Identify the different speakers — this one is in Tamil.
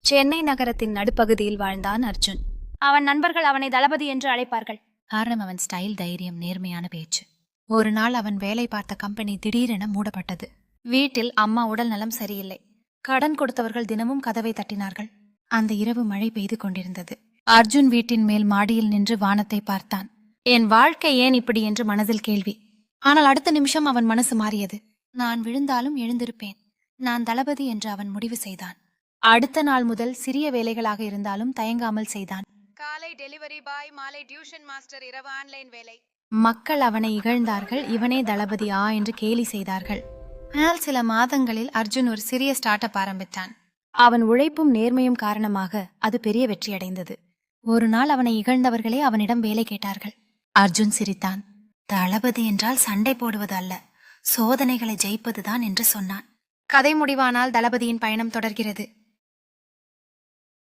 Speaker 1: சென்னை நகரத்தின் நடுப்பகுதியில் வாழ்ந்தான் அர்ஜுன். அவன் நண்பர்கள் அவனை தளபதி என்று அழைப்பார்கள். காரணம் அவன் ஸ்டைல், தைரியம், நேர்மையான பேச்சு. ஒரு நாள் அவன் வேலை பார்த்த கம்பெனி திடீரென மூடப்பட்டது. வீட்டில் அம்மா உடல் நலம் சரியில்லை. கடன் கொடுத்தவர்கள் தினமும் கதவை தட்டினார்கள். அந்த இரவு மழை பெய்து கொண்டிருந்தது. அர்ஜுன் வீட்டின் மேல் மாடியில் நின்று வானத்தை பார்த்தான். என் வாழ்க்கை ஏன் இப்படி என்று மனதில் கேள்வி. ஆனால் அடுத்த நிமிஷம் அவன் மனசு மாறியது. நான் விழுந்தாலும் எழுந்திருப்பேன், நான் தளபதி என்று அவன் முடிவு செய்தான். அடுத்த நாள் முதல் சிறிய வேலைகளாக இருந்தாலும் தயங்காமல் செய்தான்.
Speaker 2: காலை டெலிவரி பாய், மாலை டியூஷன் மாஸ்டர், இரவு ஆன்லைன் வேலை.
Speaker 1: மக்கள் அவனை இகழ்ந்தார்கள். இவனே தளபதி என்று கேலி செய்தார்கள். ஆனால் சில மாதங்களில் அர்ஜுன் ஒரு சிறிய ஸ்டார்ட் அப் ஆரம்பித்தான். அவன் உழைப்பும் நேர்மையும் காரணமாக அது பெரிய வெற்றியடைந்தது. ஒரு நாள் அவனை இகழ்ந்தவர்களே அவனிடம் வேலை கேட்டார்கள். அர்ஜுன் சிரித்தான். தளபதி என்றால் சண்டை போடுவது அல்ல, சோதனைகளை ஜெயிப்பதுதான் என்று சொன்னான். கதை முடிவானால் தளபதியின் பயணம் தொடர்கிறது.